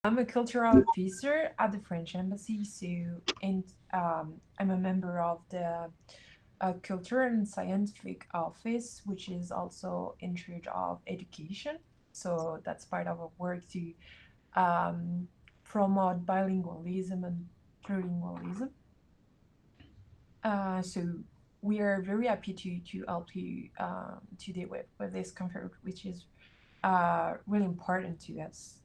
I'm a cultural officer at the French Embassy, so I'm a member of the Cultural and Scientific Office, which is also in charge of education. So that's part of our work to um, promote bilingualism and plurilingualism. So we are very happy to help you today with this conference, which is really important to us.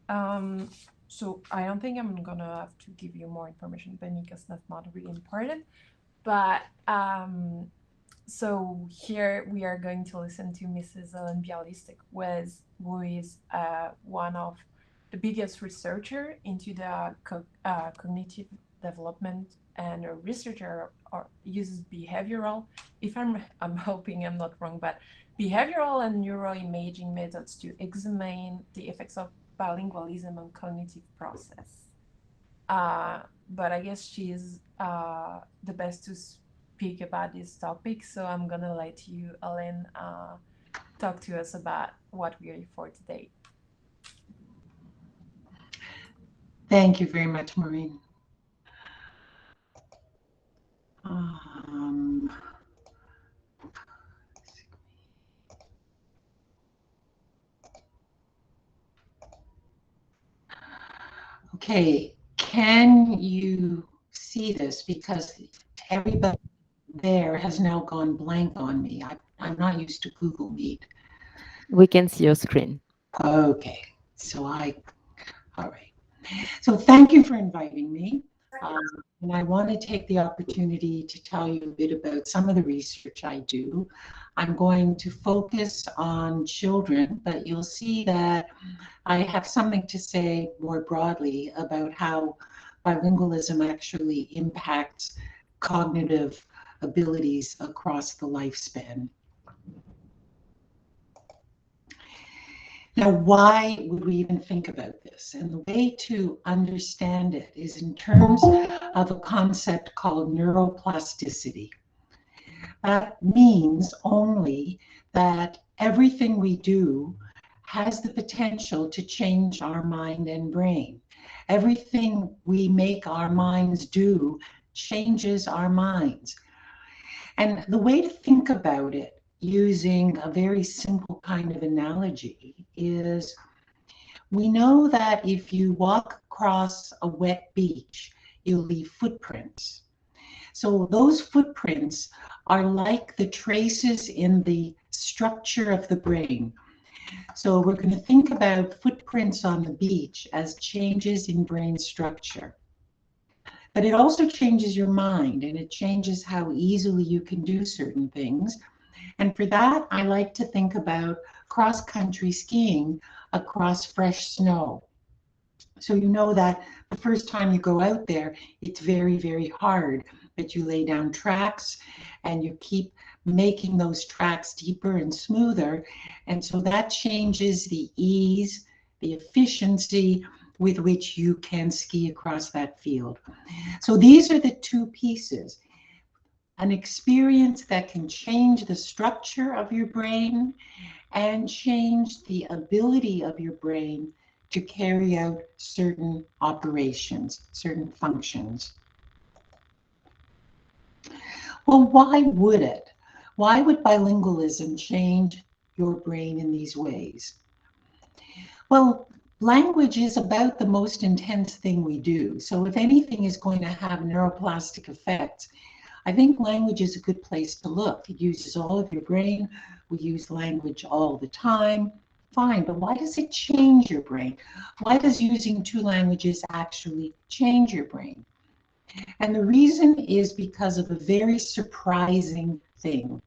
Um, so I don't think I'm gonna have to give you more information, Benny, because that's not really important. But so here we are going to listen to Mrs. Ellen Bialystok, who is one of the biggest researcher into the cognitive development, and a researcher or uses behavioral. If I'm hoping I'm not wrong, but behavioral and neuroimaging methods to examine the effects of bilingualism on cognitive process. But I guess she's the best to speak about this topic. So I'm gonna let you, Ellen, talk to us about what we're here for today. Thank you very much, Maureen. Um, okay, can you see this? Because everybody there has now gone blank on me. I'm not used to Google Meet. We can see your screen. Okay, all right. So thank you for inviting me. And I want to take the opportunity to tell you a bit about some of the research I do. I'm going to focus on children, but you'll see that I have something to say more broadly about how bilingualism actually impacts cognitive abilities across the lifespan. Now, why would we even think about this? And the way to understand it is in terms of a concept called neuroplasticity. That means only that everything we do has the potential to change our mind and brain. Everything we make our minds do changes our minds. And the way to think about it, using a very simple kind of analogy, is we know that if you walk across a wet beach, you'll leave footprints. So those footprints are like the traces in the structure of the brain. So we're going to think about footprints on the beach as changes in brain structure. But it also changes your mind, and it changes how easily you can do certain things. And for that, I like to think about cross-country skiing across fresh snow. So you know that the first time you go out there, it's very, very hard, but you lay down tracks and you keep making those tracks deeper and smoother. And so that changes the ease, the efficiency with which you can ski across that field. So these are the two pieces. An experience that can change the structure of your brain and change the ability of your brain to carry out certain operations, certain functions. Well, why would it? Why would bilingualism change your brain in these ways? Well, language is about the most intense thing we do. So if anything is going to have neuroplastic effects, I think language is a good place to look. It uses all of your brain. We use language all the time. Fine, but why does it change your brain? Why does using two languages actually change your brain? And the reason is because of a very surprising thing.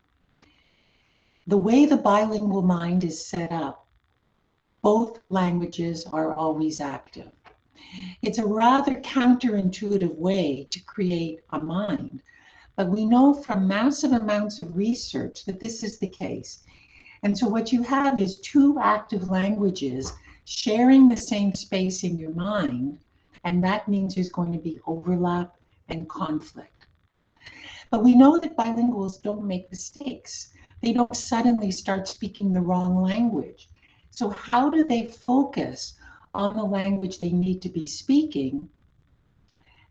The way the bilingual mind is set up, both languages are always active. It's a rather counterintuitive way to create a mind, but we know from massive amounts of research that this is the case. And so what you have is two active languages sharing the same space in your mind, and that means there's going to be overlap and conflict. But we know that bilinguals don't make mistakes. They don't suddenly start speaking the wrong language. So how do they focus on the language they need to be speaking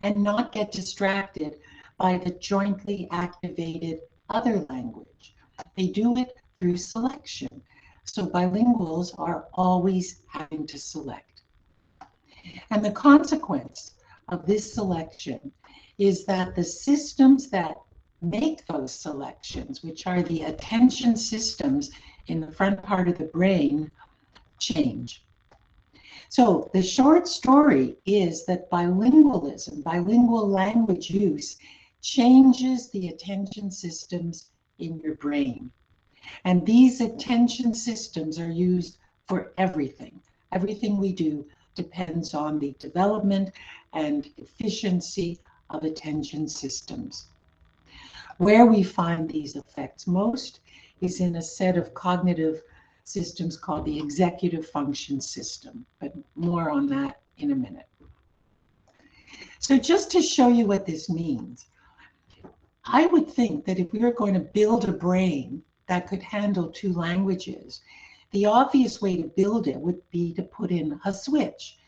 and not get distracted by the jointly activated other language. They do it through selection. So bilinguals are always having to select. And the consequence of this selection is that the systems that make those selections, which are the attention systems in the front part of the brain, change. So the short story is that bilingualism, bilingual language use, changes the attention systems in your brain. And these attention systems are used for everything. Everything we do depends on the development and efficiency of attention systems. Where we find these effects most is in a set of cognitive systems called the executive function system, but more on that in a minute. So just to show you what this means, I would think that if we were going to build a brain that could handle two languages, the obvious way to build it would be to put in a switch.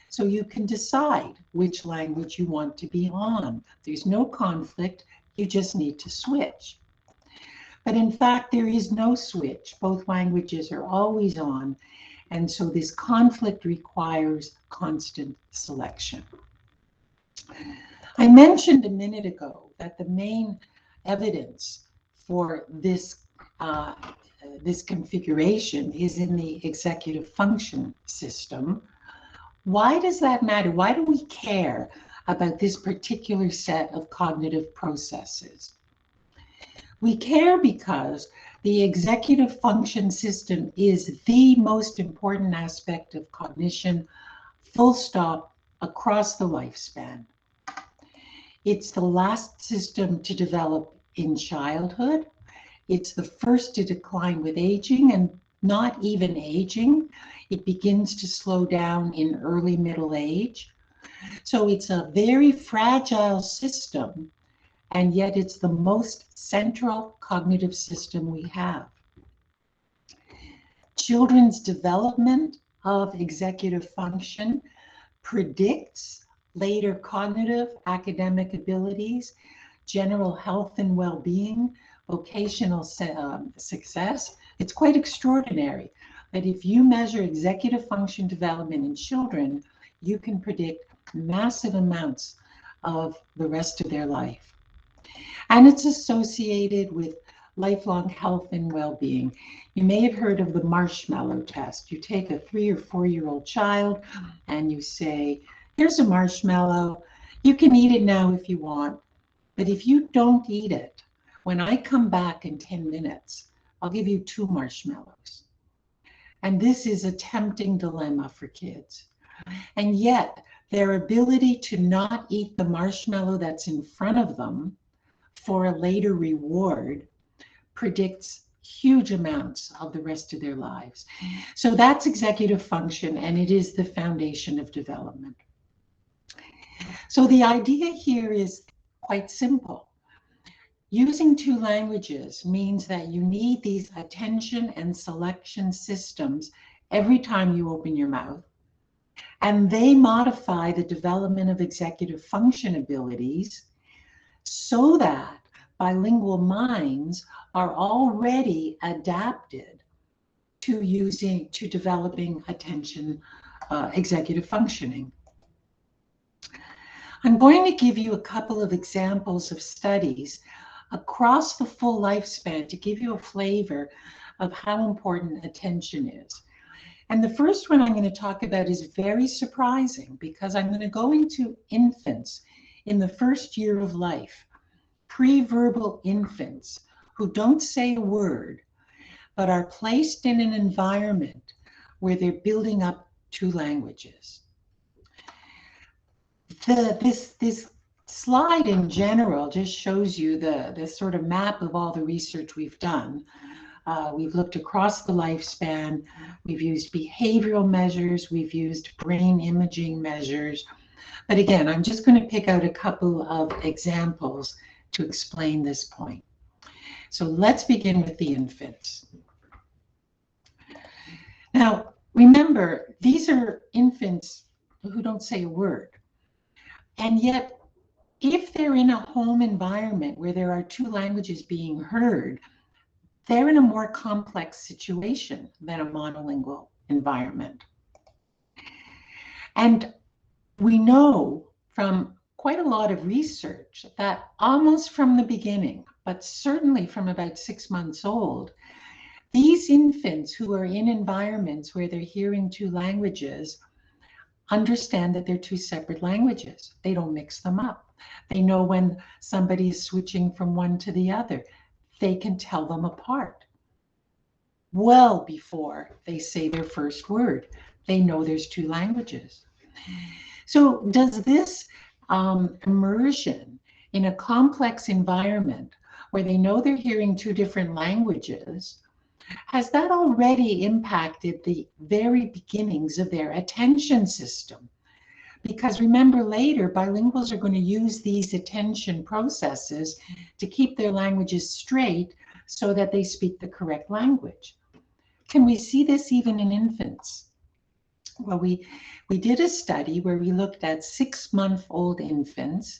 So you can decide which language you want to be on. There's no conflict, you just need to switch. But in fact, there is no switch. Both languages are always on. And so this conflict requires constant selection. I mentioned a minute ago that the main evidence for this this configuration is in the executive function system. Why does that matter? Why do we care about this particular set of cognitive processes? We care because the executive function system is the most important aspect of cognition, full stop, across the lifespan. It's the last system to develop in childhood. It's the first to decline with aging, and not even aging. It begins to slow down in early middle age. So it's a very fragile system, and yet it's the most central cognitive system we have. Children's development of executive function predicts later cognitive, academic abilities, general health and well-being, vocational success. It's quite extraordinary that if you measure executive function development in children, you can predict massive amounts of the rest of their life. And it's associated with lifelong health and well-being. You may have heard of the marshmallow test. You take a 3 or 4-year-old child and you say, here's a marshmallow. You can eat it now if you want, but if you don't eat it, when I come back in 10 minutes, I'll give you 2 marshmallows. And this is a tempting dilemma for kids. And yet, their ability to not eat the marshmallow that's in front of them for a later reward predicts huge amounts of the rest of their lives. So that's executive function, and it is the foundation of development. So the idea here is quite simple. Using 2 languages means that you need these attention and selection systems every time you open your mouth, and they modify the development of executive function abilities so that bilingual minds are already adapted to developing attention executive functioning. I'm going to give you a couple of examples of studies across the full lifespan to give you a flavor of how important attention is. And the first one I'm going to talk about is very surprising because I'm going to go into infants in the first year of life, pre-verbal infants who don't say a word, but are placed in an environment where they're building up 2 languages. This slide in general just shows you the sort of map of all the research we've done. We've looked across the lifespan, we've used behavioral measures, we've used brain imaging measures. But again, I'm just going to pick out a couple of examples to explain this point. So let's begin with the infants. Now, remember, these are infants who don't say a word. And yet, if they're in a home environment where there are two languages being heard, they're in a more complex situation than a monolingual environment. And we know from quite a lot of research that almost from the beginning, but certainly from about 6 months old, these infants who are in environments where they're hearing two languages understand that they're two separate languages. They don't mix them up. They know when somebody is switching from one to the other. They can tell them apart well before they say their first word. They know there's two languages. So does this immersion in a complex environment where they know they're hearing two different languages, has that already impacted the very beginnings of their attention system? Because remember, later, bilinguals are going to use these attention processes to keep their languages straight so that they speak the correct language. Can we see this even in infants? Well, we did a study where we looked at 6-month-old infants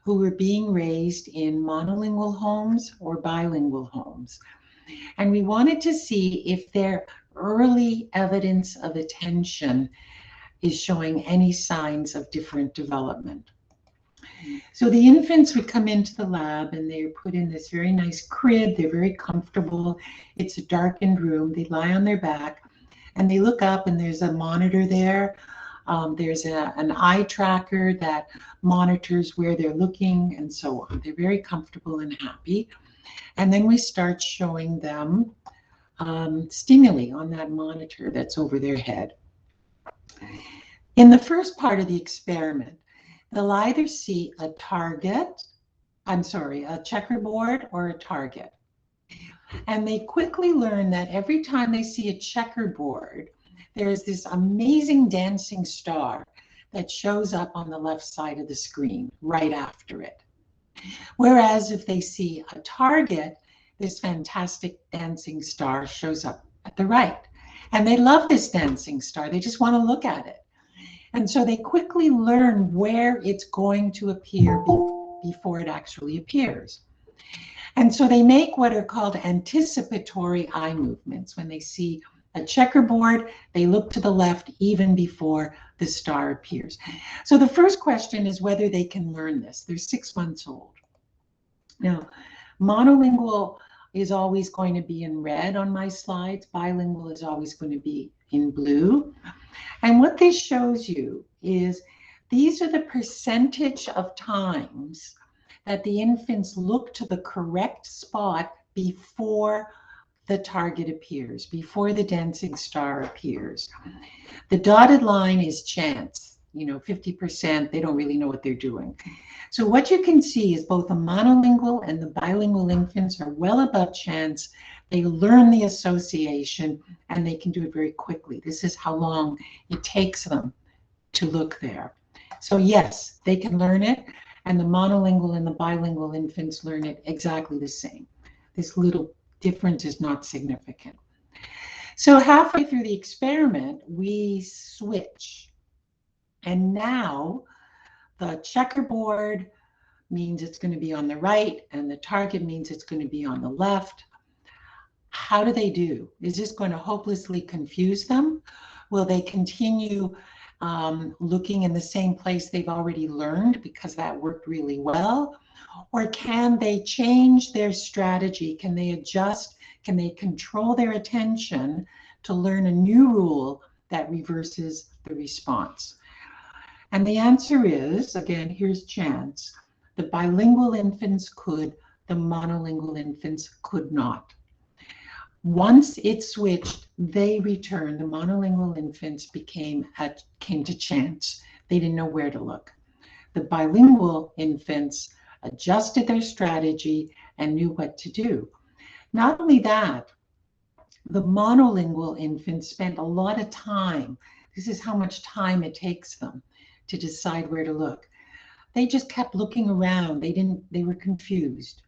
who were being raised in monolingual homes or bilingual homes. And we wanted to see if their early evidence of attention is showing any signs of different development. So the infants would come into the lab and they're put in this very nice crib. They're very comfortable. It's a darkened room. They lie on their back and they look up and there's a monitor there. There's an eye tracker that monitors where they're looking and so on. They're very comfortable and happy. And then we start showing them stimuli on that monitor that's over their head. In the first part of the experiment, they'll either see a checkerboard or a target. And they quickly learn that every time they see a checkerboard, there's this amazing dancing star that shows up on the left side of the screen right after it. Whereas if they see a target, this fantastic dancing star shows up at the right. And they love this dancing star. They just want to look at it. And so they quickly learn where it's going to appear before it actually appears. And so they make what are called anticipatory eye movements. When they see a checkerboard, they look to the left even before the star appears. So the first question is whether they can learn this. They're 6 months old. Now, monolingual is always going to be in red on my slides. Bilingual is always going to be in blue. And what this shows you is these are the percentage of times that the infants look to the correct spot before the target appears, before the dancing star appears. The dotted line is chance, 50%, they don't really know what they're doing. So what you can see is both the monolingual and the bilingual infants are well above chance. They learn the association and they can do it very quickly. This is how long it takes them to look there. So yes, they can learn it, and the monolingual and the bilingual infants learn it exactly the same. This little difference is not significant. So halfway through the experiment, we switch. And now the checkerboard means it's going to be on the right, and the target means it's going to be on the left. How do they do? Is this going to hopelessly confuse them? Will they continue looking in the same place they've already learned because that worked really well? Or can they change their strategy? Can they adjust? Can they control their attention to learn a new rule that reverses the response? And the answer is, again, here's chance. The bilingual infants could, the monolingual infants could not. Once it switched, they returned. The monolingual infants came to chance. They didn't know where to look. The bilingual infants adjusted their strategy and knew what to do. Not only that, the monolingual infants spent a lot of time. This is how much time it takes them to decide where to look. They just kept looking around. They were confused.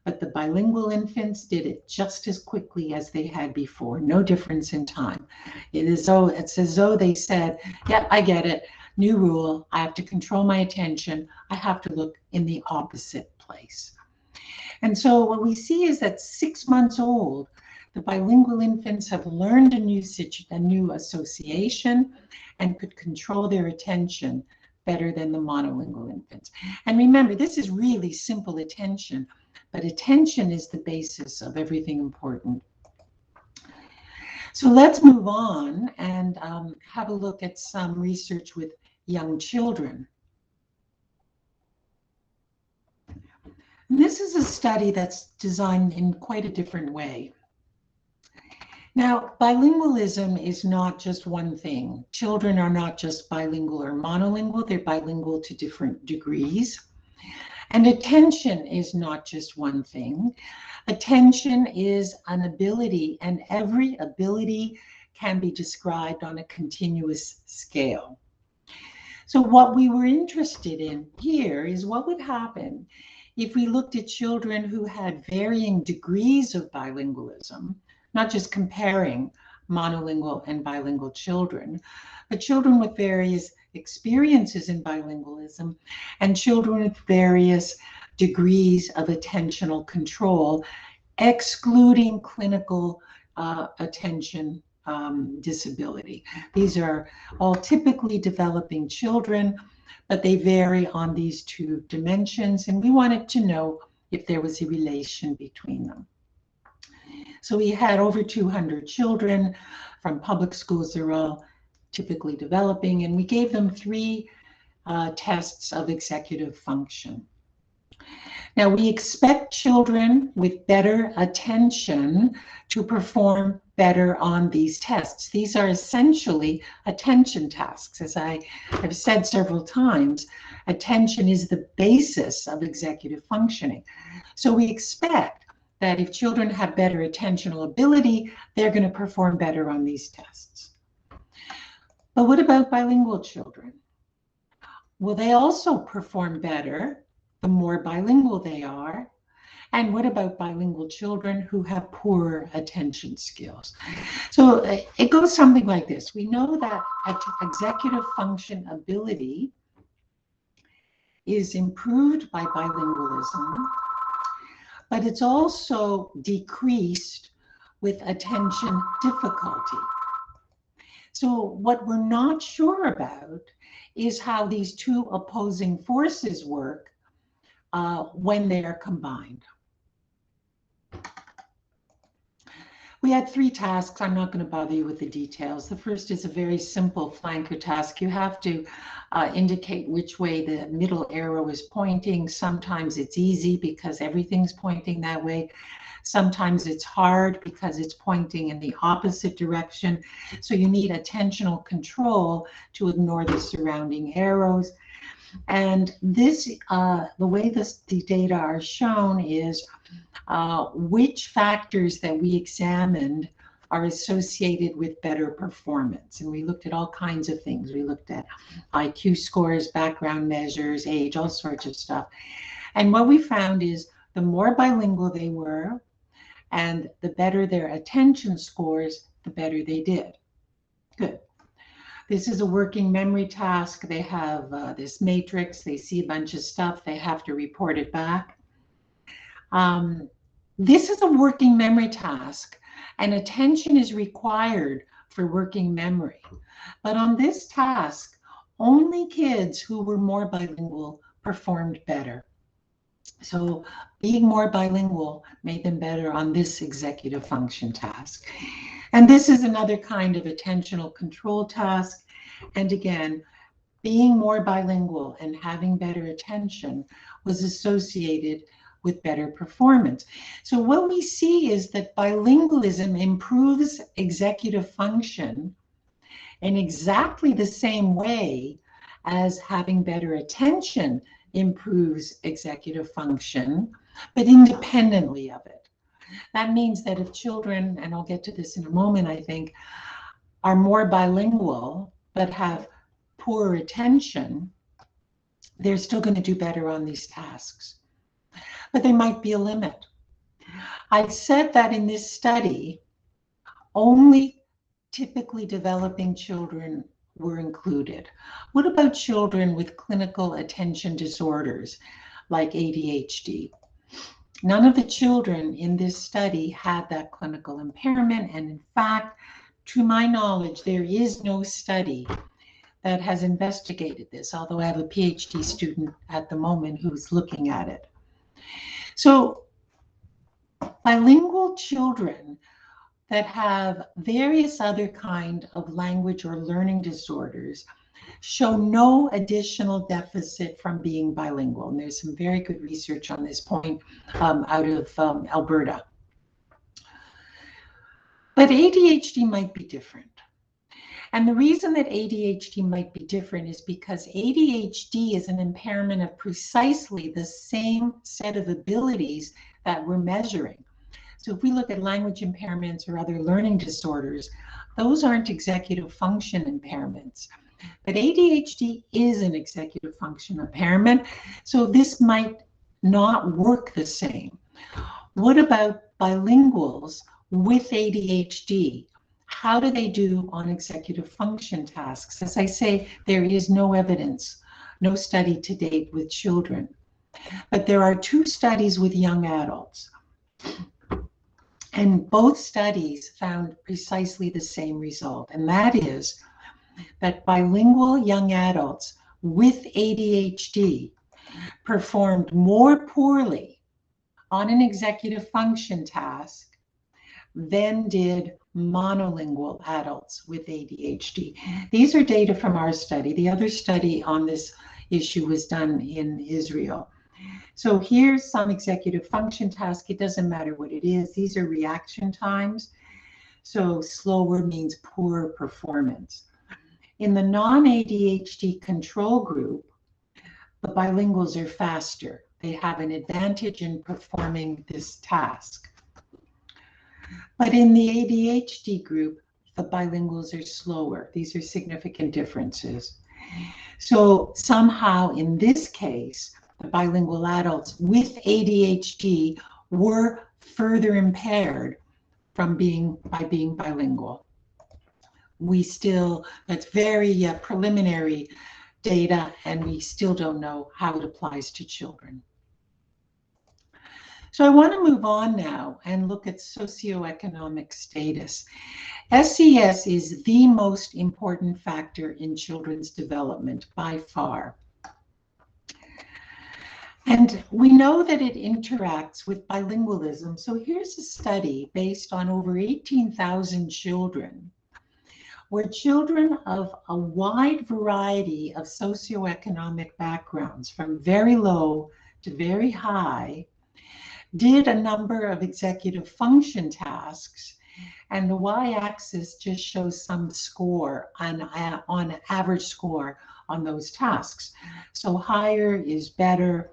but the bilingual infants did it just as quickly as they had before. No difference in time. It's as though they said, yeah, I get it. New rule. I have to control my attention. I have to look in the opposite place. And so what we see is that 6 months old, the bilingual infants have learned a new association and could control their attention better than the monolingual infants. And remember, this is really simple attention, but attention is the basis of everything important. So let's move on and have a look at some research with young children. And this is a study that's designed in quite a different way. Now, bilingualism is not just one thing. Children are not just bilingual or monolingual, they're bilingual to different degrees. And attention is not just one thing. Attention is an ability, and every ability can be described on a continuous scale. So what we were interested in here is what would happen if we looked at children who had varying degrees of bilingualism, not just comparing monolingual and bilingual children, but children with various experiences in bilingualism and children with various degrees of attentional control, excluding clinical attention disability. These are all typically developing children, but they vary on these two dimensions, and we wanted to know if there was a relation between them. So we had over 200 children from public schools. They're all typically developing, and we gave them 3 tests of executive function. Now, we expect children with better attention to perform better on these tests. These are essentially attention tasks. As I have said several times, attention is the basis of executive functioning. So we expect that if children have better attentional ability, they're going to perform better on these tests. But what about bilingual children? Will they also perform better the more bilingual they are? And what about bilingual children who have poorer attention skills? So it goes something like this. We know that executive function ability is improved by bilingualism, but it's also decreased with attention difficulty. So what we're not sure about is how these two opposing forces work when they are combined. We had 3 tasks. I'm not going to bother you with the details. The first is a very simple flanker task. You have to indicate which way the middle arrow is pointing. Sometimes it's easy because everything's pointing that way. Sometimes it's hard because it's pointing in the opposite direction. So you need attentional control to ignore the surrounding arrows. And this, the way the data are shown is which factors that we examined are associated with better performance. And we looked at all kinds of things. We looked at IQ scores, background measures, age, all sorts of stuff. And what we found is the more bilingual they were and the better their attention scores, the better they did. Good. This is a working memory task. They have this matrix. They see a bunch of stuff. They have to report it back. This is a working memory task, and attention is required for working memory. But on this task, only kids who were more bilingual performed better. So being more bilingual made them better on this executive function task. And this is another kind of attentional control task. And again, being more bilingual and having better attention was associated with better performance. So what we see is that bilingualism improves executive function in exactly the same way as having better attention improves executive function, but independently of it. That means that if children, and I'll get to this in a moment, I think, are more bilingual but have poor attention, they're still going to do better on these tasks. but there might be a limit. I said that in this study, only typically developing children were included. What about children with clinical attention disorders like ADHD? None of the children in this study had that clinical impairment, and in fact, to my knowledge, there is no study that has investigated this, although I have a PhD student at the moment who's looking at it. So bilingual children that have various other kind of language or learning disorders show no additional deficit from being bilingual. And there's some very good research on this point out of Alberta. But ADHD might be different. And the reason that ADHD might be different is because ADHD is an impairment of precisely the same set of abilities that we're measuring. So if we look at language impairments or other learning disorders, those aren't executive function impairments. But ADHD is an executive function impairment, so this might not work the same. What about bilinguals with ADHD? How do they do on executive function tasks? As I say, there is no evidence, no study to date with children. But there are 2 studies with young adults. And both studies found precisely the same result, and that is that bilingual young adults with ADHD performed more poorly on an executive function task than did monolingual adults with ADHD. These are data from our study. The other study on this issue was done in Israel. So here's some executive function task. It doesn't matter what it is. These are reaction times. So slower means poor performance. In the non-ADHD control group, the bilinguals are faster. They have an advantage in performing this task. But in the ADHD group, the bilinguals are slower. These are significant differences. So somehow in this case, the bilingual adults with ADHD were further impaired from being bilingual. That's very preliminary data, and we still don't know how it applies to children. So I want to move on now and look at socioeconomic status. SES is the most important factor in children's development by far. And we know that it interacts with bilingualism. So here's a study based on over 18,000 children, where children of a wide variety of socioeconomic backgrounds, from very low to very high, did a number of executive function tasks. And the y-axis just shows some score on average score on those tasks. So higher is better.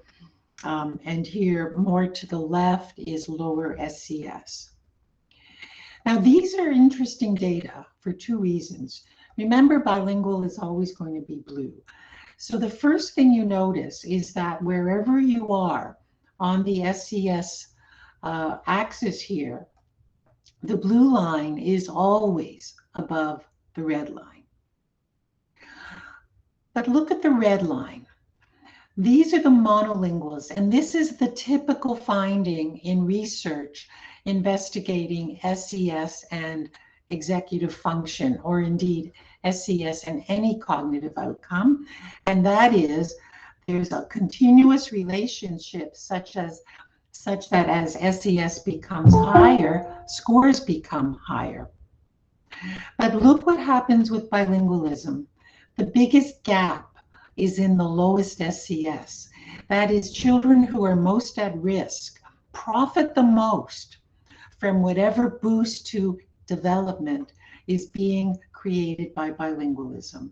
And here, more to the left, is lower SES. Now, these are interesting data for 2 reasons. Remember, bilingual is always going to be blue. So the first thing you notice is that wherever you are on the SES axis here, the blue line is always above the red line. But look at the red line. These are the monolinguals, and this is the typical finding in research investigating SES and executive function, or indeed SES and any cognitive outcome, and that is there's a continuous relationship such that as SES becomes higher, scores become higher. But look what happens with bilingualism. The biggest gap is in the lowest SES. That is, children who are most at risk profit the most from whatever boost to development is being created by bilingualism.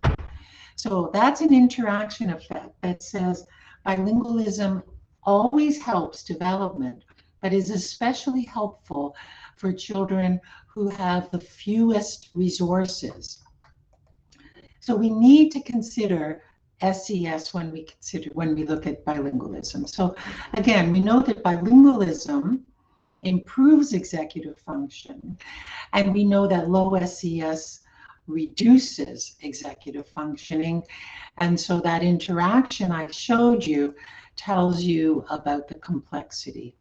So that's an interaction effect that says bilingualism always helps development, but is especially helpful for children who have the fewest resources. So we need to consider SES when we look at bilingualism. So again, we know that bilingualism improves executive function, and we know that low SES reduces executive functioning. And so that interaction I showed you tells you about the complexity.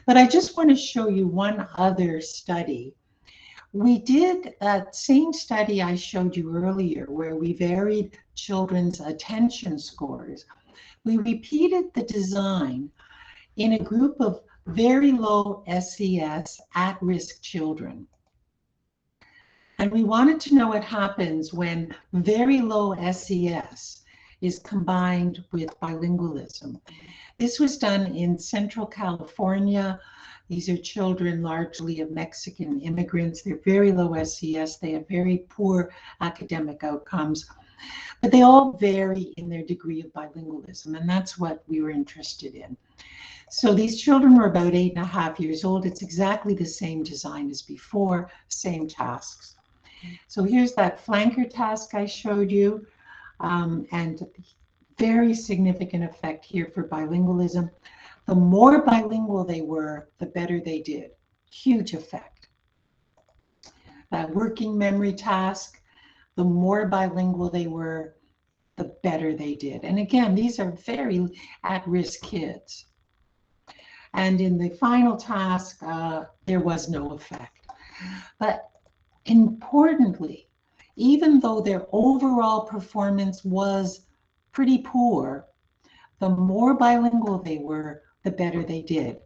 But I just want to show you one other study. We did that same study I showed you earlier, where we varied children's attention scores. We repeated the design in a group of very low SES at-risk children. And we wanted to know what happens when very low SES is combined with bilingualism. This was done in Central California. These are children largely of Mexican immigrants. They're very low SES. They have very poor academic outcomes, but they all vary in their degree of bilingualism, and that's what we were interested in. So these children were about 8.5 years old. It's exactly the same design as before, same tasks. So here's that flanker task I showed you, and very significant effect here for bilingualism. The more bilingual they were, the better they did. Huge effect. That working memory task, the more bilingual they were, the better they did. And again, these are very at-risk kids. And in the final task, there was no effect. But importantly, even though their overall performance was pretty poor, the more bilingual they were, the better they did.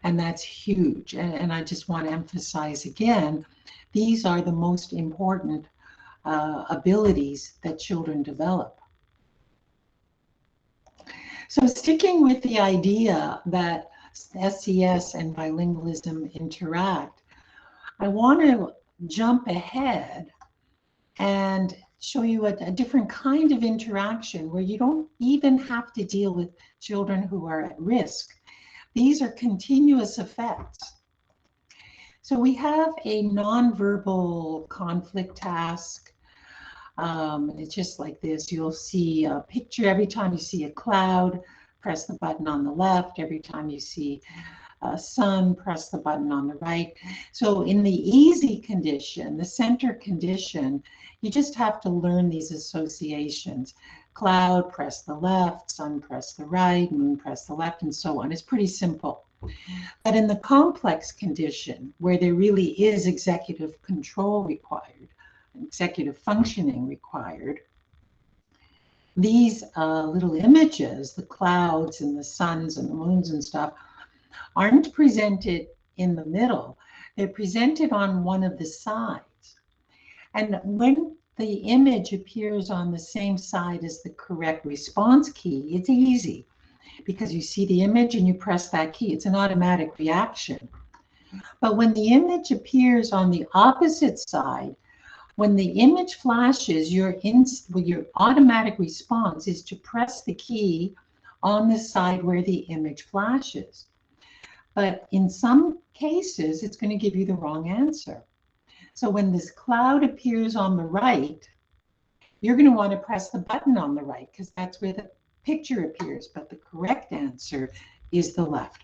And that's huge. And I just want to emphasize again, these are the most important abilities that children develop. So sticking with the idea that SES and bilingualism interact, I want to jump ahead and show you a different kind of interaction where you don't even have to deal with children who are at risk. These are continuous effects. So we have a nonverbal conflict task. It's just like this. You'll see a picture every time you see a cloud, press the button on the left. Every time you see a sun, press the button on the right. So in the easy condition, the center condition, you just have to learn these associations. Cloud, press the left, sun, press the right, moon, press the left, and so on. It's pretty simple. But in the complex condition, where there really is executive control required, executive functioning required, these little images, the clouds and the suns and the moons and stuff, aren't presented in the middle. They're presented on one of the sides. And when the image appears on the same side as the correct response key, it's easy because you see the image and you press that key. It's an automatic reaction. But when the image appears on the opposite side, when the image flashes, your automatic response is to press the key on the side where the image flashes. But in some cases, it's going to give you the wrong answer. So when this cloud appears on the right, you're going to want to press the button on the right because that's where the picture appears, but the correct answer is the left.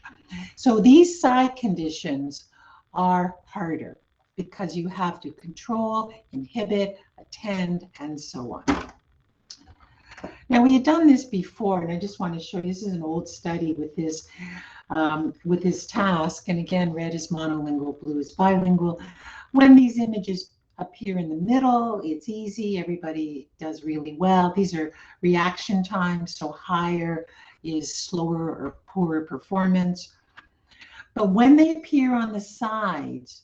So these side conditions are harder because you have to control, inhibit, attend, and so on. Now, we had done this before, and I just want to show you, this is an old study with this task. And again, red is monolingual, blue is bilingual. When these images appear in the middle, it's easy. Everybody does really well. These are reaction times, so higher is slower or poorer performance. But when they appear on the sides,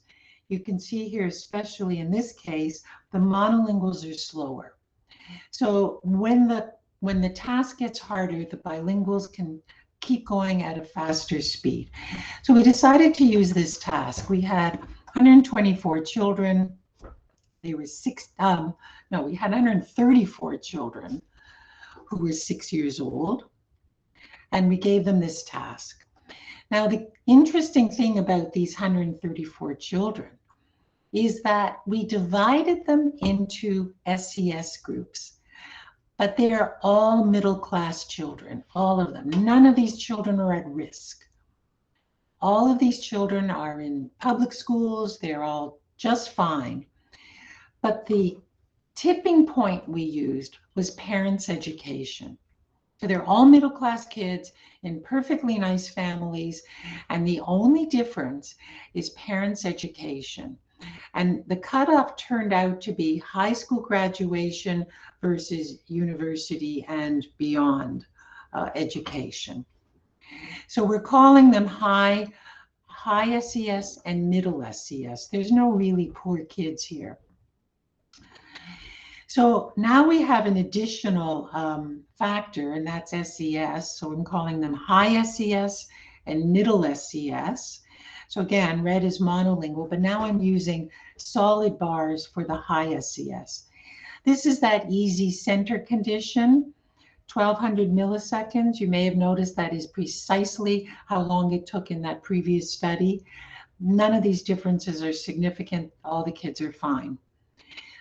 you can see here, especially in this case, the monolinguals are slower. So when the task gets harder, the bilinguals can keep going at a faster speed. So we decided to use this task. We had 124 children. They were we had 134 children who were 6 years old, and we gave them this task. Now, the interesting thing about these 134 children is that we divided them into SES groups. but they are all middle-class children, all of them. None of these children are at risk. All of these children are in public schools. They're all just fine. But the tipping point we used was parents' education. So they're all middle-class kids in perfectly nice families, and the only difference is parents' education. And the cutoff turned out to be high school graduation versus university and beyond education. So we're calling them high SES and middle SES. There's no really poor kids here. So now we have an additional factor, and that's SES. So I'm calling them high SES and middle SES. So again, red is monolingual, but now I'm using solid bars for the high SES. This is that easy center condition, 1200 milliseconds. You may have noticed that is precisely how long it took in that previous study. None of these differences are significant. All the kids are fine.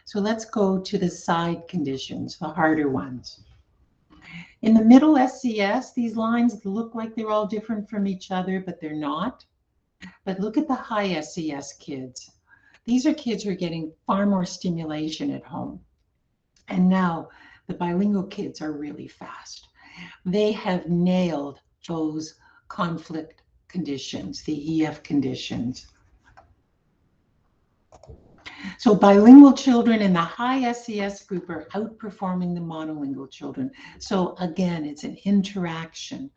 So let's go to the side conditions, the harder ones. In the middle SES, these lines look like they're all different from each other, but they're not. But look at the high SES kids. These are kids who are getting far more stimulation at home. And now the bilingual kids are really fast. They have nailed those conflict conditions, the EF conditions. So bilingual children in the high SES group are outperforming the monolingual children. So again, it's an interaction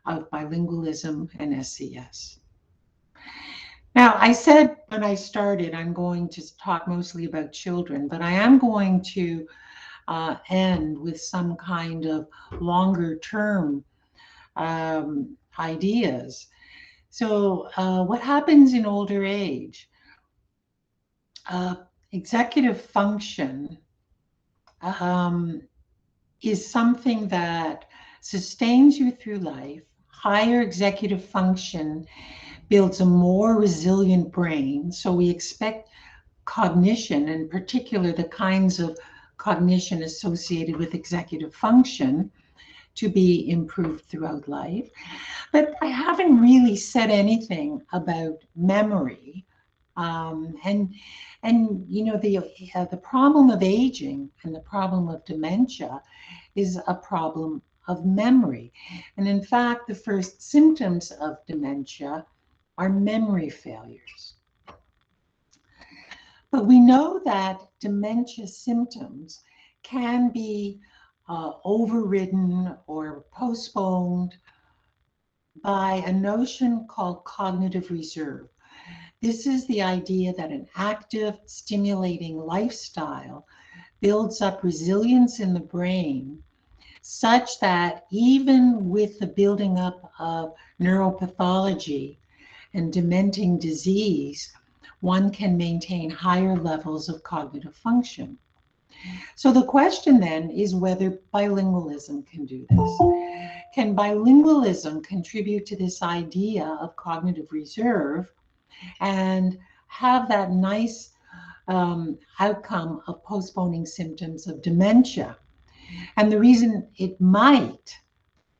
of bilingualism and SES. Now, I said when I started, I'm going to talk mostly about children, but I am going to end with some kind of longer term ideas. So what happens in older age? Executive function is something that sustains you through life. Higher executive function builds a more resilient brain. So we expect cognition, in particular the kinds of cognition associated with executive function, to be improved throughout life. But I haven't really said anything about memory. And you know, the problem of aging and the problem of dementia is a problem of memory. And in fact, the first symptoms of dementia are memory failures. But we know that dementia symptoms can be overridden or postponed by a notion called cognitive reserve. This is the idea that an active, stimulating lifestyle builds up resilience in the brain such that even with the building up of neuropathology and dementing disease, one can maintain higher levels of cognitive function. So the question then is whether bilingualism can do this. Can bilingualism contribute to this idea of cognitive reserve and have that nice outcome of postponing symptoms of dementia? And the reason it might,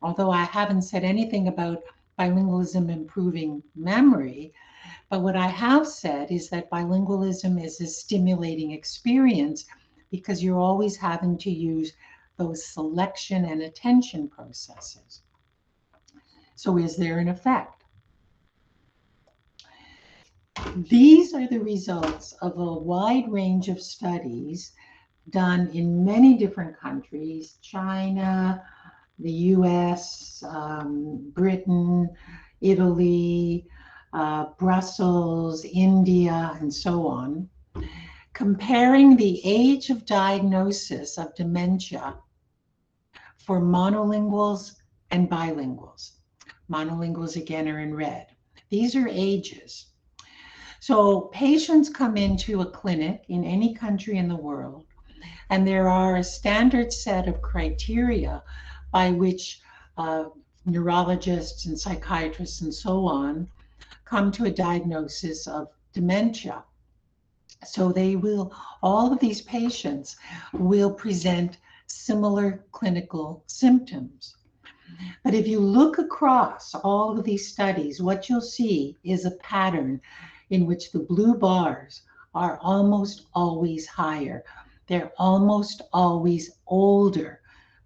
although I haven't said anything about bilingualism improving memory, but what I have said is that bilingualism is a stimulating experience because you're always having to use those selection and attention processes. So is there an effect? These are the results of a wide range of studies done in many different countries: China, the US, Britain, Italy, Brussels, India, and so on, comparing the age of diagnosis of dementia for monolinguals and bilinguals. Monolinguals, again, are in red. These are ages. So patients come into a clinic in any country in the world, and there are a standard set of criteria by which neurologists and psychiatrists and so on come to a diagnosis of dementia. So they will, all of these patients will present similar clinical symptoms. But if you look across all of these studies, what you'll see is a pattern in which the blue bars are almost always higher. They're almost always older.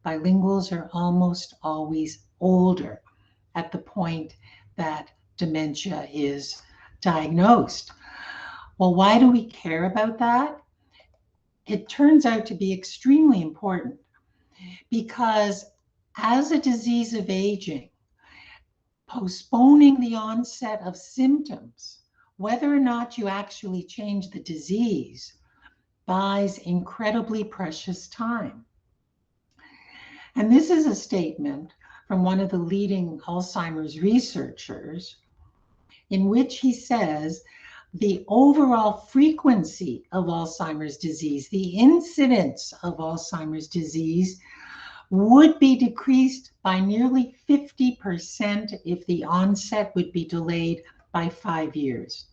Bilinguals are almost always older at the point that dementia is diagnosed. Well, why do we care about that? It turns out to be extremely important because as a disease of aging, postponing the onset of symptoms, whether or not you actually change the disease, buys incredibly precious time. And this is a statement from one of the leading Alzheimer's researchers, in which he says the overall frequency of Alzheimer's disease, the incidence of Alzheimer's disease, would be decreased by nearly 50% if the onset would be delayed by 5 years.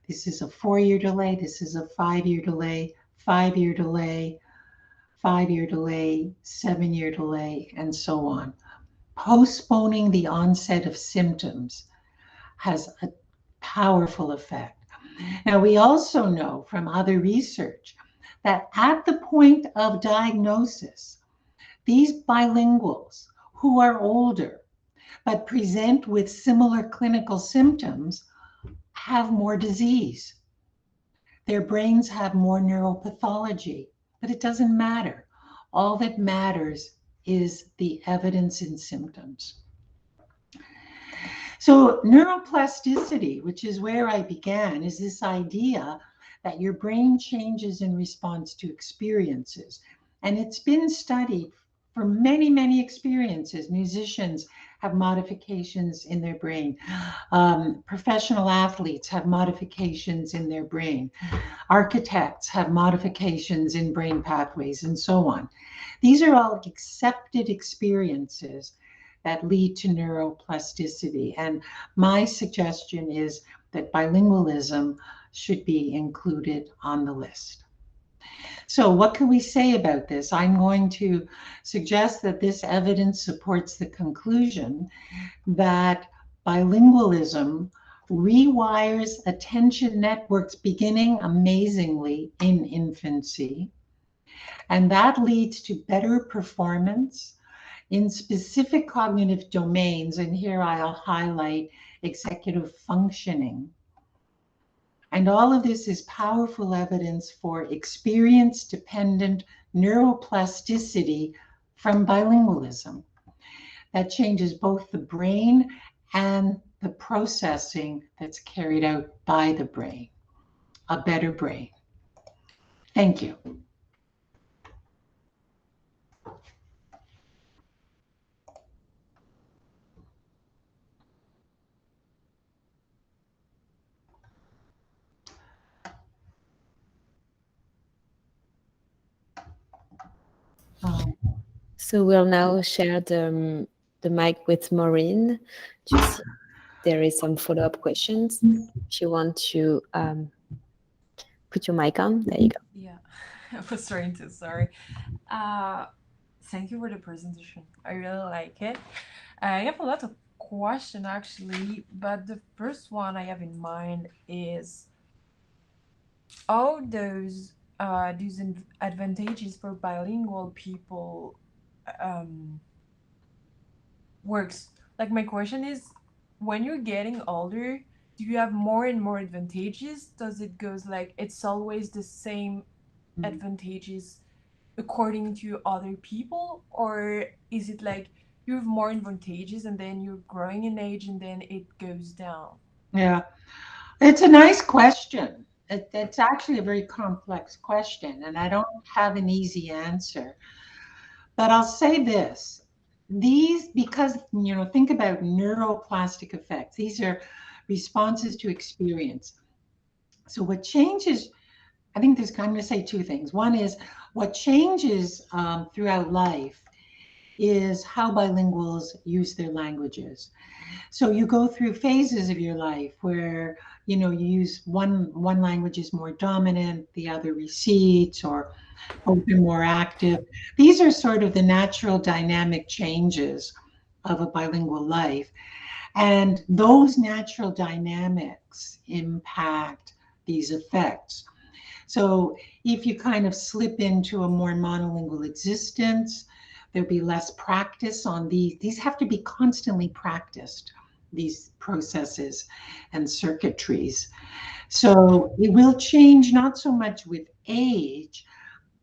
This is a 4-year delay, this is a 5-year delay, 5-year delay, 5-year delay, 7-year delay, and so on. Postponing the onset of symptoms has a powerful effect. Now, we also know from other research that at the point of diagnosis, these bilinguals who are older but present with similar clinical symptoms have more disease. Their brains have more neuropathology, but it doesn't matter. All that matters is the evidence in symptoms. So neuroplasticity, which is where I began, is this idea that your brain changes in response to experiences. And it's been studied for many, many experiences. Musicians have modifications in their brain. Professional athletes have modifications in their brain. Architects have modifications in brain pathways, and so on. These are all accepted experiences that lead to neuroplasticity. And my suggestion is that bilingualism should be included on the list. So what can we say about this? I'm going to suggest that this evidence supports the conclusion that bilingualism rewires attention networks beginning amazingly in infancy, and that leads to better performance in specific cognitive domains, and here I'll highlight executive functioning. And all of this is powerful evidence for experience-dependent neuroplasticity from bilingualism that changes both the brain and the processing that's carried out by the brain, a better brain. Thank you. So we'll now share the mic with Maureen to see if there is some follow-up questions. If you want to put your mic on, there you go. Yeah, I was trying to, sorry. Thank you for the presentation. I really like it. I have a lot of questions actually, but the first one I have in mind is all those advantages for bilingual people works. Like, my question is, when you're getting older, do you have more and more advantages? Does it goes like it's always the same advantages according to other people, or is it like you have more advantages and then you're growing in age and then it goes down? Yeah, it's a nice question. It's actually a very complex question, and I don't have an easy answer. But I'll say this, because, think about neuroplastic effects. These are responses to experience. So what changes, I think I'm going to say two things. One is what changes throughout life is how bilinguals use their languages. So you go through phases of your life where, you use one language is more dominant, the other recedes, or open, more active. These are sort of the natural dynamic changes of a bilingual life. And those natural dynamics impact these effects. So if you kind of slip into a more monolingual existence, there'll be less practice on these. These have to be constantly practiced, these processes and circuitries. So it will change not so much with age,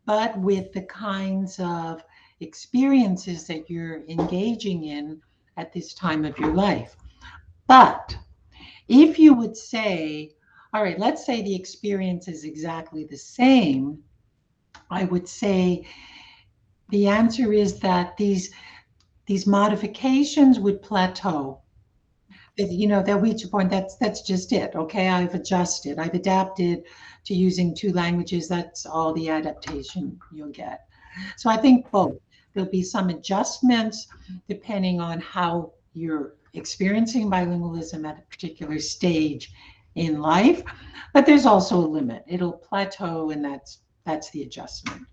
but with the kinds of experiences that you're engaging in at this time of your life. But if you would say, all right, let's say the experience is exactly the same, I would say the answer is that these modifications would plateau. You know, they'll reach a point, that's just it. Okay, I've adjusted, I've adapted to using two languages. That's all the adaptation you'll get. So I think both. There'll be some adjustments depending on how you're experiencing bilingualism at a particular stage in life, but there's also a limit. It'll plateau, and that's the adjustment.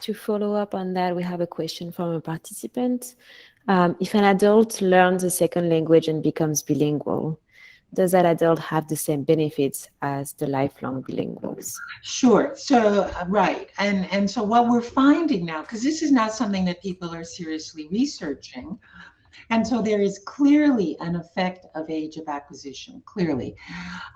To follow up on that, we have a question from a participant. If an adult learns a second language and becomes bilingual, does that adult have the same benefits as the lifelong bilinguals? Sure. So, right. And so what we're finding now, because this is not something that people are seriously researching, and so there is clearly an effect of age of acquisition, clearly.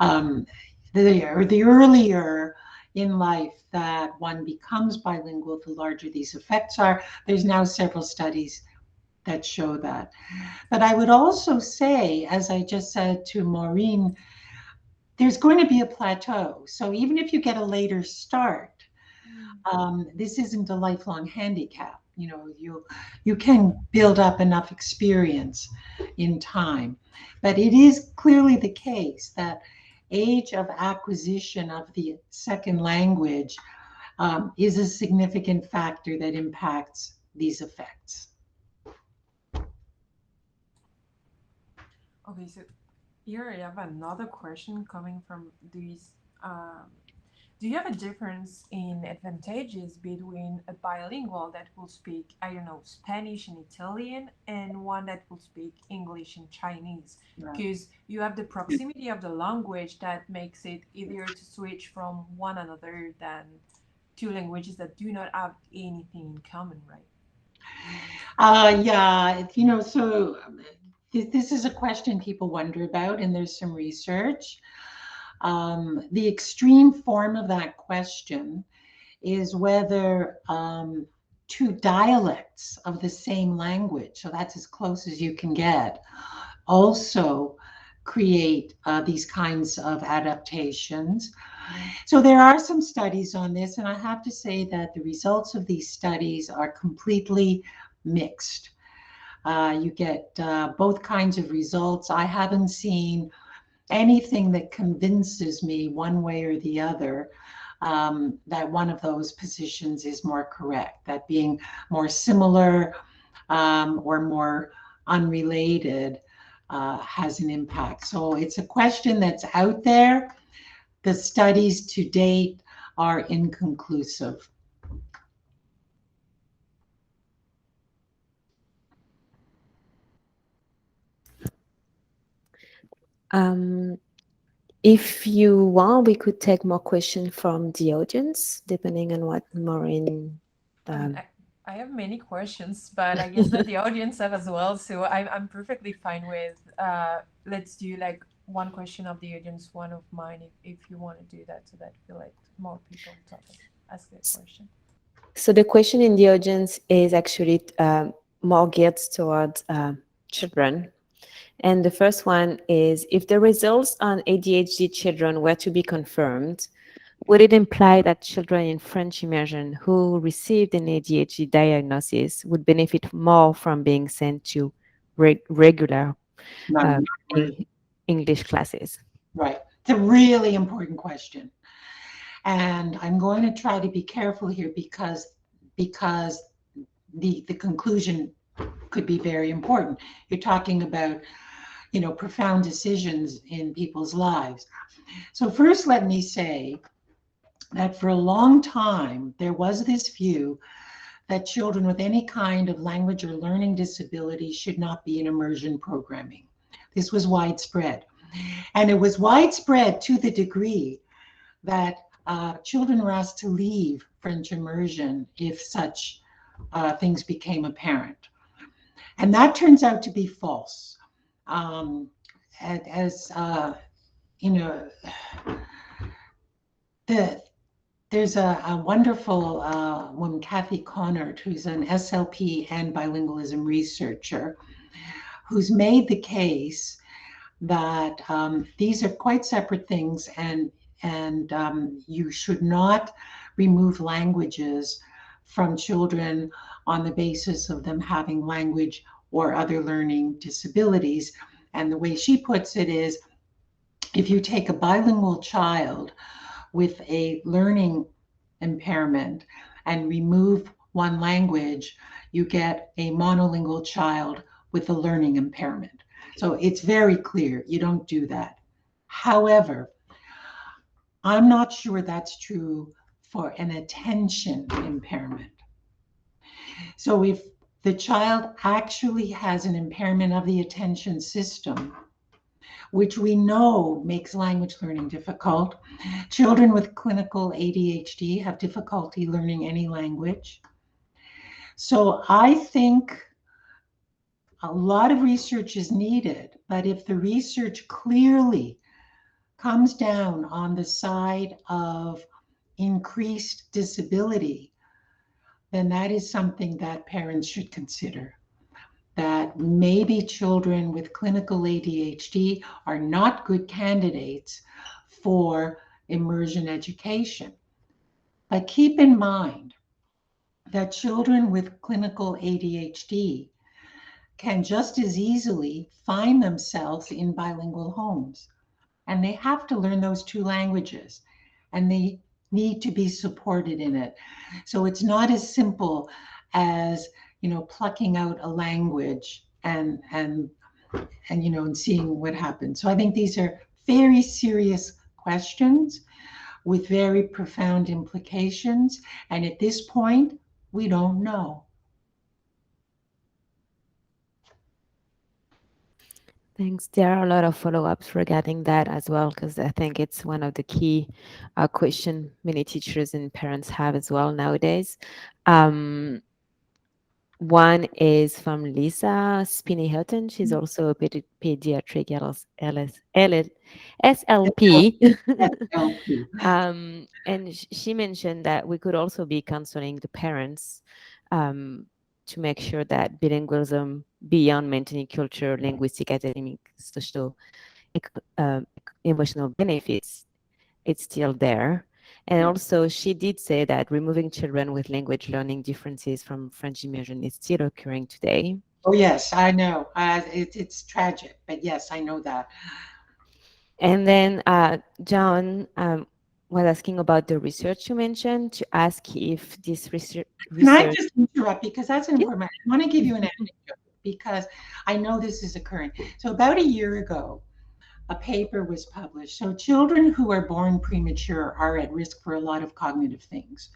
The earlier in life that one becomes bilingual, the larger these effects are. There's now several studies that show that. But I would also say, as I just said to Maureen, there's going to be a plateau. So even if you get a later start, this isn't a lifelong handicap. You know, you can build up enough experience in time. But it is clearly the case that age of acquisition of the second language is a significant factor that impacts these effects. Okay, so here I have another question coming from these. Do you have a difference in advantages between a bilingual that will speak, I don't know, Spanish and Italian, and one that will speak English and Chinese? Because you have the proximity of the language that makes it easier to switch from one another than two languages that do not have anything in common, right? Yeah, you know, so this is a question people wonder about, and there's some research. The extreme form of that question is whether two dialects of the same language, so that's as close as you can get, also create these kinds of adaptations. So there are some studies on this, and I have to say that the results of these studies are completely mixed. You get both kinds of results. I haven't seen anything that convinces me one way or the other that one of those positions is more correct, that being more similar or more unrelated has an impact. So it's a question that's out there. The studies to date are inconclusive. If you want, we could take more questions from the audience, depending on what Maureen. I have many questions, but I guess that the audience have as well. So I'm perfectly fine with let's do like one question of the audience, one of mine, if you want to do that, so that we let more people ask their question. So the question in the audience is actually more geared towards children. And the first one is, if the results on ADHD children were to be confirmed, would it imply that children in French immersion who received an ADHD diagnosis would benefit more from being sent to regular English classes? Right. It's a really important question. And I'm going to try to be careful here because the conclusion could be very important. You're talking about, you know, profound decisions in people's lives. So first, let me say that for a long time, there was this view that children with any kind of language or learning disability should not be in immersion programming. This was widespread. And it was widespread to the degree that children were asked to leave French immersion if such things became apparent. And that turns out to be false. As you know, there's a wonderful woman, Kathy Connard, who's an SLP and bilingualism researcher, who's made the case that these are quite separate things, and you should not remove languages from children on the basis of them having language or other learning disabilities. And the way she puts it is, if you take a bilingual child with a learning impairment and remove one language, you get a monolingual child with a learning impairment. So it's very clear, you don't do that. However, I'm not sure that's true for an attention impairment. So if the child actually has an impairment of the attention system, which we know makes language learning difficult. Children with clinical ADHD have difficulty learning any language. So I think a lot of research is needed, but if the research clearly comes down on the side of increased disability, then that is something that parents should consider. That maybe children with clinical ADHD are not good candidates for immersion education. But keep in mind that children with clinical ADHD can just as easily find themselves in bilingual homes. And they have to learn those two languages, and they need to be supported in it. So it's not as simple as plucking out a language and seeing what happens. So I think these are very serious questions with very profound implications. And at this point, we don't know. Thanks. There are a lot of follow-ups regarding that as well, because I think it's one of the key questions many teachers and parents have as well nowadays. One is from Lisa Spinney-Houghton. She's also a pediatric SLP. And she mentioned that we could also be counseling the parents to make sure that bilingualism, beyond maintaining culture, linguistic, academic, social, emotional benefits, it's still there. And also, she did say that removing children with language learning differences from French immersion is still occurring today. Oh, yes, I know. It's tragic, but yes, I know that. And then John was asking about the research you mentioned, to ask if this research... Can I just interrupt, because that's an important... I want to give you an anecdote, because I know this is occurring. So about a year ago, a paper was published. So children who are born premature are at risk for a lot of cognitive things.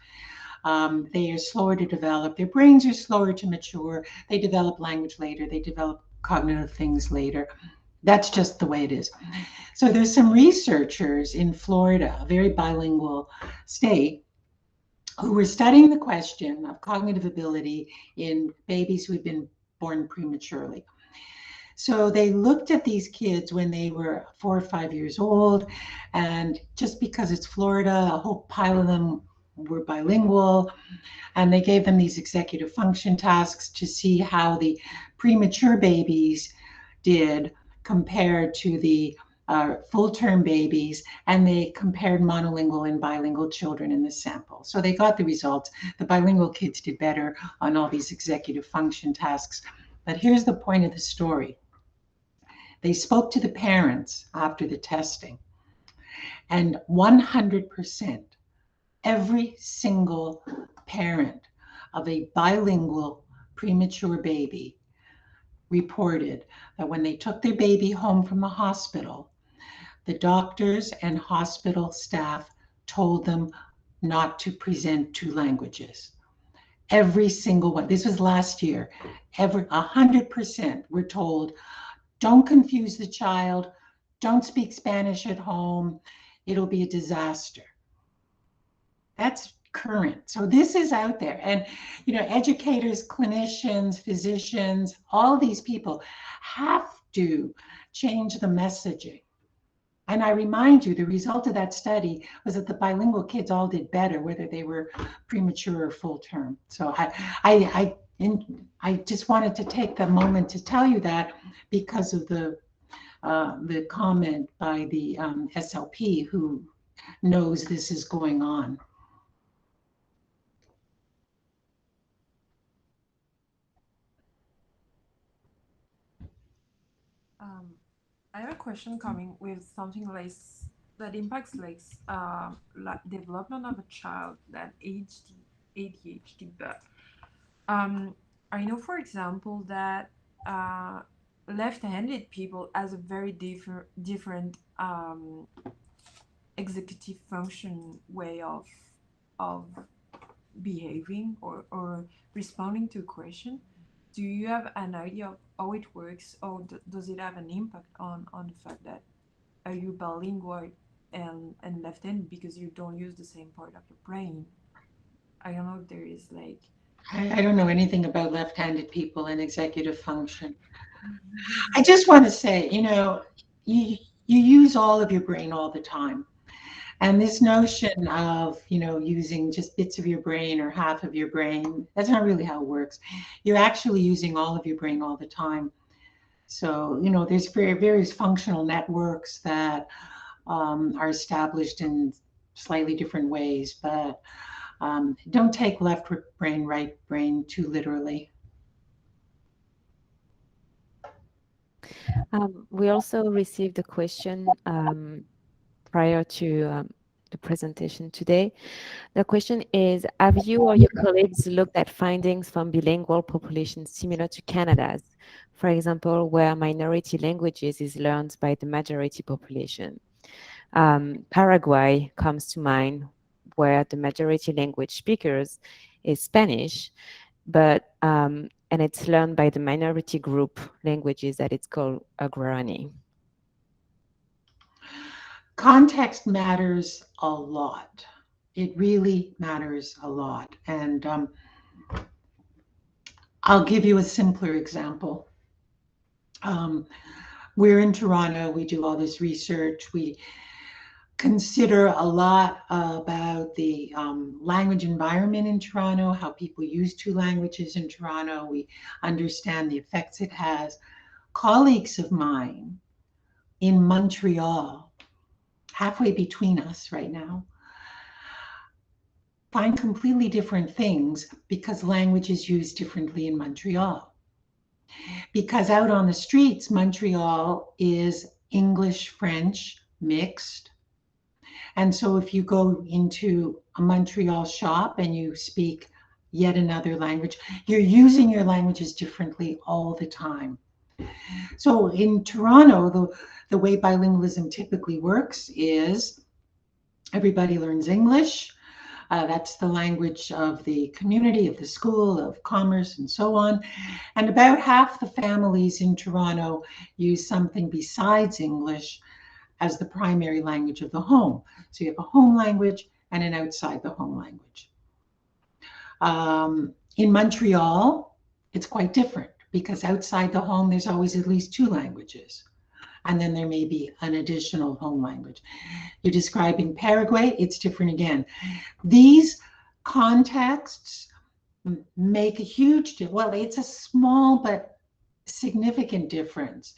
They are slower to develop. Their brains are slower to mature. They develop language later. They develop cognitive things later. That's just the way it is. So there's some researchers in Florida, a very bilingual state, who were studying the question of cognitive ability in babies who had been born prematurely. So they looked at these kids when they were 4 or 5 years old, and just because it's Florida, a whole pile of them were bilingual, and they gave them these executive function tasks to see how the premature babies did compared to the full-term babies, and they compared monolingual and bilingual children in the sample. So they got the results. The bilingual kids did better on all these executive function tasks. But here's the point of the story. They spoke to the parents after the testing, and 100%, every single parent of a bilingual premature baby reported that when they took their baby home from the hospital, the doctors and hospital staff told them not to present two languages. Every single one. This was last year. 100% were told, don't confuse the child, don't speak Spanish at home, it'll be a disaster. That's current. So this is out there. And, you know, educators, clinicians, physicians, all these people have to change the messaging. And I remind you, the result of that study was that the bilingual kids all did better, whether they were premature or full term. So I just wanted to take the moment to tell you that because of the comment by the SLP who knows this is going on. I have a question coming with something like that impacts like development of a child, that ADHD. But I know, for example, that left-handed people has a very different executive function way of behaving or responding to a question. Do you have an idea of how it works, or does it have an impact on the fact that are you bilingual and left-handed because you don't use the same part of your brain? I don't know if there is like... I don't know anything about left-handed people and executive function. I just want to say, you know, you use all of your brain all the time. And this notion of, you know, using just bits of your brain or half of your brain, that's not really how it works. You're actually using all of your brain all the time. So, you know, there's various functional networks that are established in slightly different ways, but don't take left brain, right brain too literally. We also received a question prior to the presentation today. The question is, have you or your colleagues looked at findings from bilingual populations similar to Canada's, for example, where minority languages is learned by the majority population? Paraguay comes to mind, where the majority language speakers is Spanish, but and it's learned by the minority group languages that it's called Guarani. Context matters a lot. It really matters a lot. And I'll give you a simpler example. We're in Toronto, we do all this research, we consider a lot about the language environment in Toronto, how people use two languages in Toronto. We understand the effects it has. Colleagues of mine in Montreal, halfway between us right now, find completely different things because language is used differently in Montreal. Because out on the streets, Montreal is English, French, mixed. And so if you go into a Montreal shop and you speak yet another language, you're using your languages differently all the time. So in Toronto, the way bilingualism typically works is everybody learns English. That's the language of the community, of the school, of commerce, and so on. And about half the families in Toronto use something besides English as the primary language of the home. So you have a home language and an outside the home language. In Montreal, it's quite different because outside the home, there's always at least two languages. And then there may be an additional home language. You're describing Paraguay, it's different again. These contexts make a huge difference. Well, it's a small but significant difference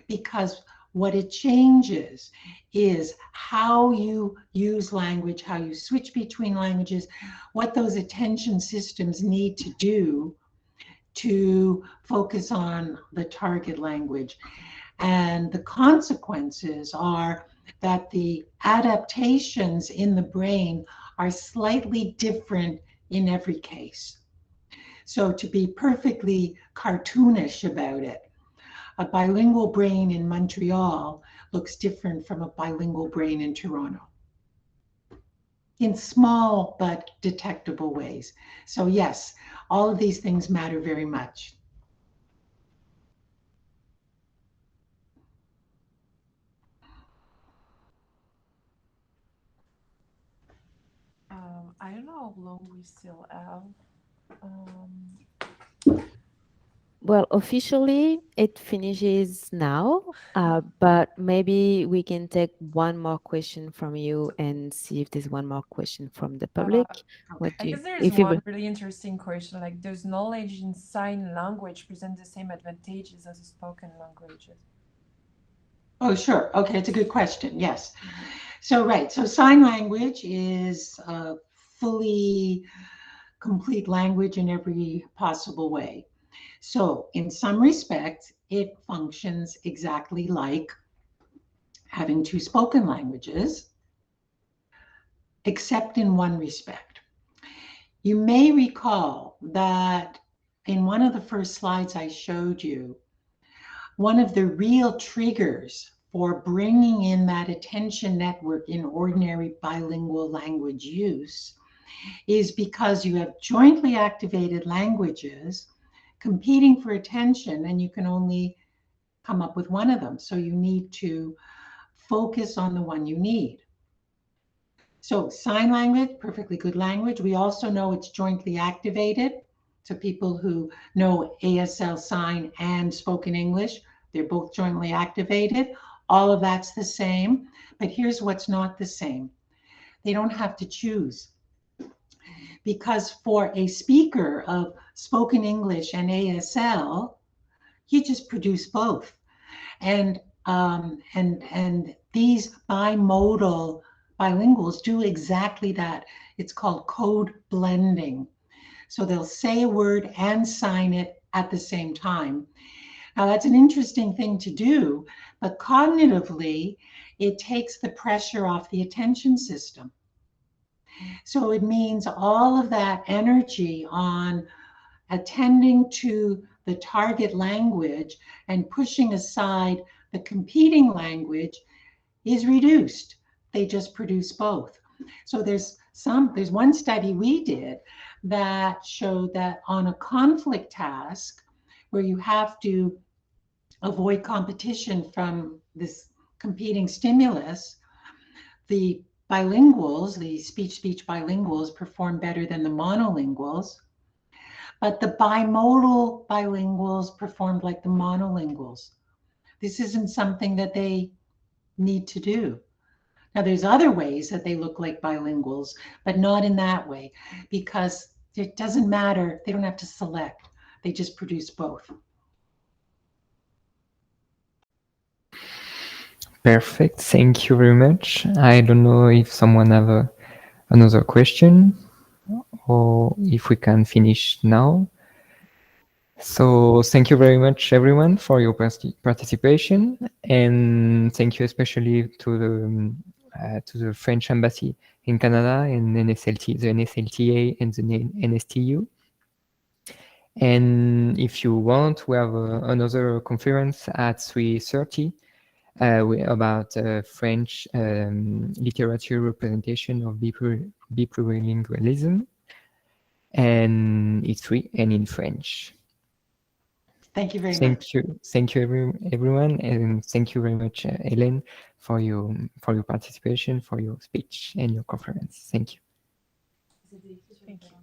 because what it changes is how you use language, how you switch between languages, what those attention systems need to do to focus on the target language. And the consequences are that the adaptations in the brain are slightly different in every case. So to be perfectly cartoonish about it, a bilingual brain in Montreal looks different from a bilingual brain in Toronto. in small but detectable ways. So yes, all of these things matter very much. I don't know how long we still have. Well, officially it finishes now, but maybe we can take one more question from you and see if there's one more question from the public. What I do you, guess there's one really interesting question, like, does knowledge in sign language present the same advantages as spoken languages? Oh, sure. Okay, it's a good question. Yes. So, right. So sign language is a fully complete language in every possible way. So in some respects, it functions exactly like having two spoken languages, except in one respect. You may recall that in one of the first slides I showed you, one of the real triggers for bringing in that attention network in ordinary bilingual language use is because you have jointly activated languages competing for attention, and you can only come up with one of them. So you need to focus on the one you need. So sign language, perfectly good language. We also know it's jointly activated. So people who know ASL sign and spoken English, they're both jointly activated. All of that's the same. But here's what's not the same. They don't have to choose. Because for a speaker of spoken English and ASL, you just produce both. And these bimodal bilinguals do exactly that. It's called code blending. So they'll say a word and sign it at the same time. Now that's an interesting thing to do, but cognitively, it takes the pressure off the attention system. So it means all of that energy on attending to the target language and pushing aside the competing language is reduced. They just produce both. So there's one study we did that showed that on a conflict task where you have to avoid competition from this competing stimulus, the bilinguals, the speech bilinguals perform better than the monolinguals. But the bimodal bilinguals performed like the monolinguals. This isn't something that they need to do. Now, there's other ways that they look like bilinguals, but not in that way, because it doesn't matter. They don't have to select. They just produce both. Perfect. Thank you very much. I don't know if someone have another question or if we can finish now. So thank you very much, everyone, for your participation, and thank you especially to the French Embassy in Canada and NSLT, the NSLTA and the NSTU. And if you want, we have another conference at 3:30 about French literature representation of Bi-Plurilingualism, and it's free and in French. Thank you very much. Thank you, everyone, and thank you very much, Hélène, for your participation, for your speech and your conference. Thank you. Thank you.